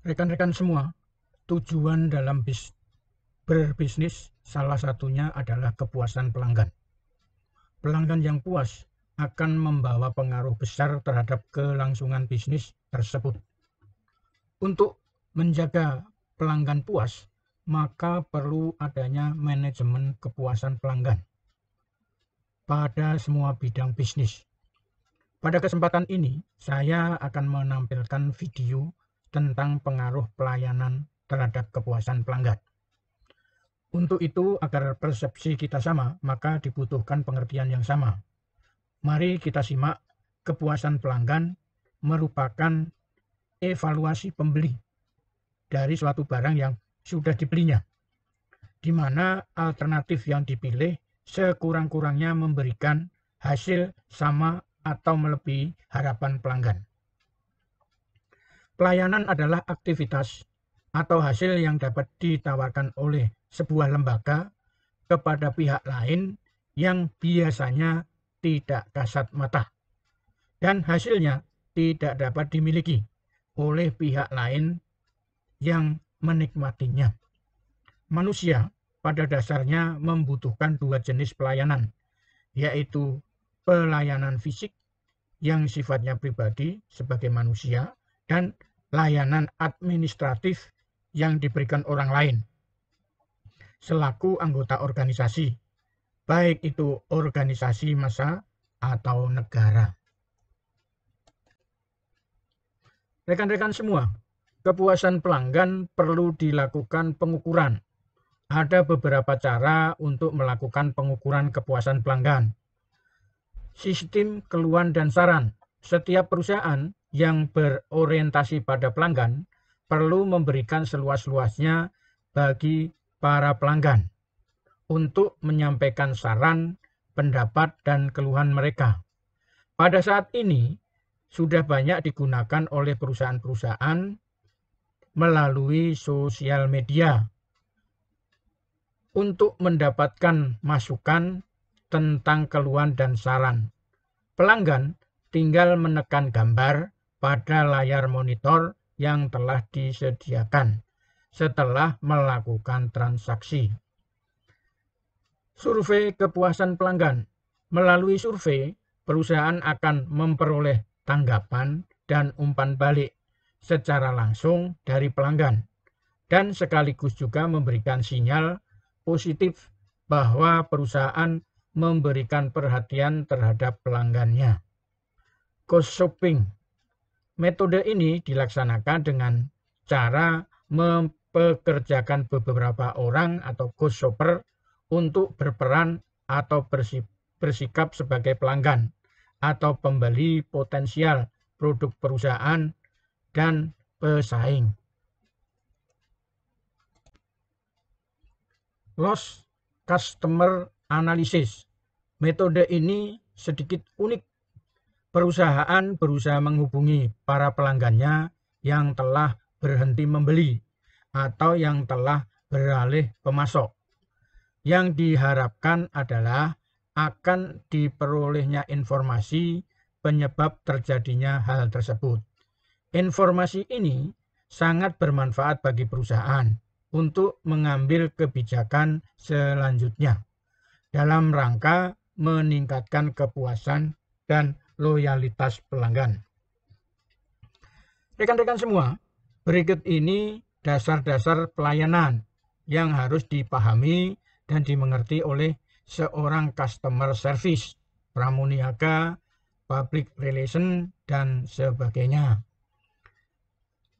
Rekan-rekan semua, tujuan dalam berbisnis salah satunya adalah kepuasan pelanggan. Pelanggan yang puas akan membawa pengaruh besar terhadap kelangsungan bisnis tersebut. Untuk menjaga pelanggan puas, maka perlu adanya manajemen kepuasan pelanggan pada semua bidang bisnis. Pada kesempatan ini, saya akan menampilkan video tentang pengaruh pelayanan terhadap kepuasan pelanggan. Untuk itu, agar persepsi kita sama, maka dibutuhkan pengertian yang sama. Mari kita simak. Kepuasan pelanggan merupakan evaluasi pembeli dari suatu barang yang sudah dibelinya, di mana alternatif yang dipilih sekurang-kurangnya memberikan hasil sama atau melebihi harapan pelanggan. Pelayanan adalah aktivitas atau hasil yang dapat ditawarkan oleh sebuah lembaga kepada pihak lain yang biasanya tidak kasat mata, dan hasilnya tidak dapat dimiliki oleh pihak lain yang menikmatinya. Manusia pada dasarnya membutuhkan dua jenis pelayanan, yaitu pelayanan fisik yang sifatnya pribadi sebagai manusia, dan layanan administratif yang diberikan orang lain selaku anggota organisasi, baik itu organisasi massa atau negara. Rekan-rekan semua, kepuasan pelanggan perlu dilakukan pengukuran. Ada beberapa cara untuk melakukan pengukuran kepuasan pelanggan. Sistem keluhan dan saran. Setiap perusahaan yang berorientasi pada pelanggan perlu memberikan seluas-luasnya bagi para pelanggan untuk menyampaikan saran, pendapat, dan keluhan mereka. Pada saat ini sudah banyak digunakan oleh perusahaan-perusahaan melalui sosial media untuk mendapatkan masukan tentang keluhan dan saran. Pelanggan tinggal menekan gambar pada layar monitor yang telah disediakan setelah melakukan transaksi. Survei kepuasan pelanggan. Melalui survei, perusahaan akan memperoleh tanggapan dan umpan balik secara langsung dari pelanggan, dan sekaligus juga memberikan sinyal positif bahwa perusahaan memberikan perhatian terhadap pelanggannya. Ghost shopping. Metode ini dilaksanakan dengan cara mempekerjakan beberapa orang atau ghost shopper untuk berperan atau bersikap sebagai pelanggan atau pembeli potensial produk perusahaan dan pesaing. Lost customer analysis. Metode ini sedikit unik. Perusahaan berusaha menghubungi para pelanggannya yang telah berhenti membeli atau yang telah beralih pemasok. Yang diharapkan adalah akan diperolehnya informasi penyebab terjadinya hal tersebut. Informasi ini sangat bermanfaat bagi perusahaan untuk mengambil kebijakan selanjutnya dalam rangka meningkatkan kepuasan dan loyalitas pelanggan. Rekan-rekan semua, berikut ini dasar-dasar pelayanan yang harus dipahami dan dimengerti oleh seorang customer service, pramuniaga, public relation, dan sebagainya.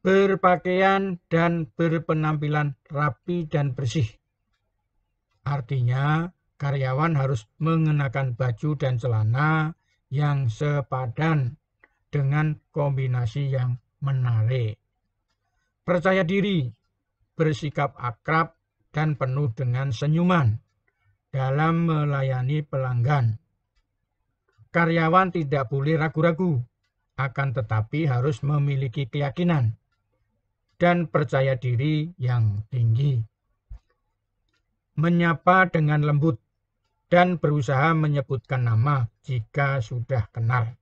Berpakaian dan berpenampilan rapi dan bersih. Artinya, karyawan harus mengenakan baju dan celana yang sepadan dengan kombinasi yang menarik. Percaya diri, bersikap akrab dan penuh dengan senyuman dalam melayani pelanggan. Karyawan tidak boleh ragu-ragu, akan tetapi harus memiliki keyakinan dan percaya diri yang tinggi. Menyapa dengan lembut dan berusaha menyebutkan nama jika sudah kenal.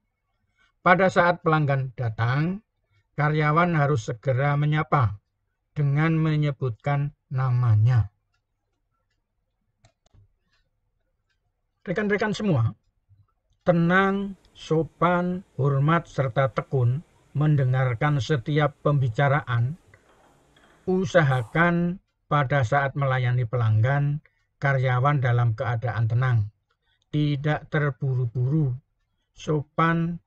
Pada saat pelanggan datang, karyawan harus segera menyapa dengan menyebutkan namanya. Rekan-rekan semua, tenang, sopan, hormat, serta tekun mendengarkan setiap pembicaraan. Usahakan pada saat melayani pelanggan, karyawan dalam keadaan tenang, tidak terburu-buru, sopan,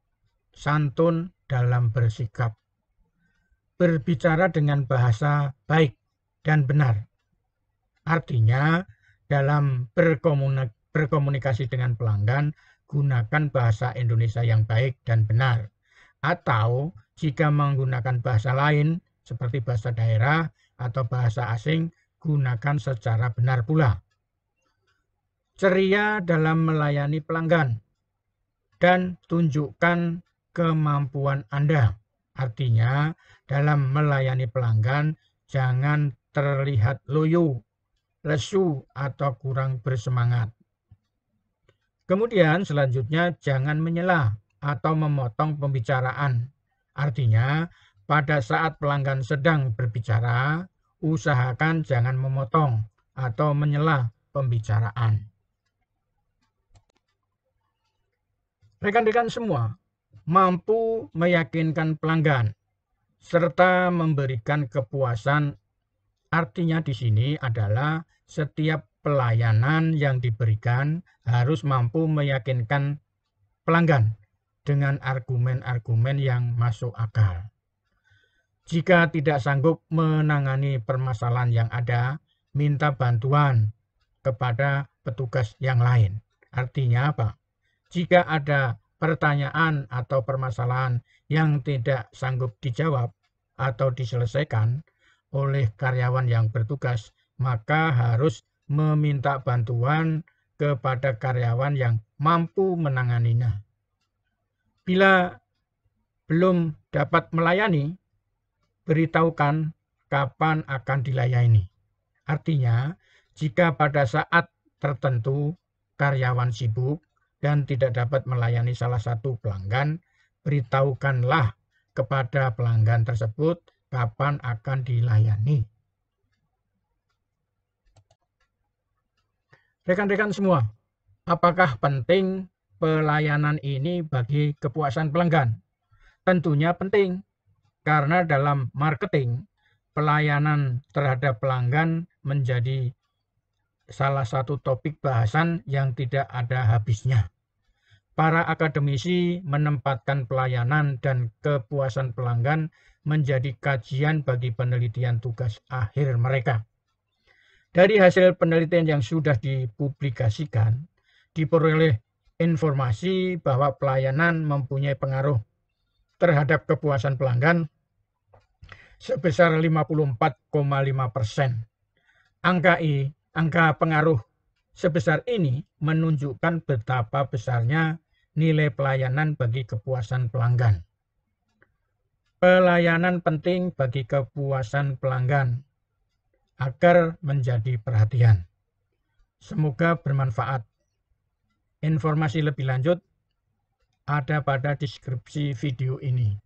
santun dalam bersikap, berbicara dengan bahasa baik dan benar. Artinya, dalam berkomunikasi dengan pelanggan, gunakan bahasa Indonesia yang baik dan benar. Atau jika menggunakan bahasa lain, seperti bahasa daerah atau bahasa asing, gunakan secara benar pula. Ceria dalam melayani pelanggan dan tunjukkan kemampuan Anda. Artinya, dalam melayani pelanggan, jangan terlihat loyo, lesu, atau kurang bersemangat. Kemudian selanjutnya, jangan menyela atau memotong pembicaraan. Artinya, pada saat pelanggan sedang berbicara, usahakan jangan memotong atau menyela pembicaraan. Rekan-rekan semua, mampu meyakinkan pelanggan serta memberikan kepuasan. Artinya di sini adalah setiap pelayanan yang diberikan harus mampu meyakinkan pelanggan dengan argumen-argumen yang masuk akal. Jika tidak sanggup menangani permasalahan yang ada, minta bantuan kepada petugas yang lain. Artinya apa? Jika ada pertanyaan atau permasalahan yang tidak sanggup dijawab atau diselesaikan oleh karyawan yang bertugas, maka harus meminta bantuan kepada karyawan yang mampu menanganinya. Bila belum dapat melayani, beritahukan kapan akan dilayani. Artinya, jika pada saat tertentu karyawan sibuk dan tidak dapat melayani salah satu pelanggan, beritahukanlah kepada pelanggan tersebut kapan akan dilayani. Rekan-rekan semua, apakah penting pelayanan ini bagi kepuasan pelanggan? Tentunya penting. Karena dalam marketing, pelayanan terhadap pelanggan menjadi salah satu topik bahasan yang tidak ada habisnya. Para akademisi menempatkan pelayanan dan kepuasan pelanggan menjadi kajian bagi penelitian tugas akhir mereka. Dari hasil penelitian yang sudah dipublikasikan, diperoleh informasi bahwa pelayanan mempunyai pengaruh terhadap kepuasan pelanggan sebesar 54,5%. Angka pengaruh sebesar ini menunjukkan betapa besarnya nilai pelayanan bagi kepuasan pelanggan. Pelayanan penting bagi kepuasan pelanggan agar menjadi perhatian. Semoga bermanfaat. Informasi lebih lanjut ada pada deskripsi video ini.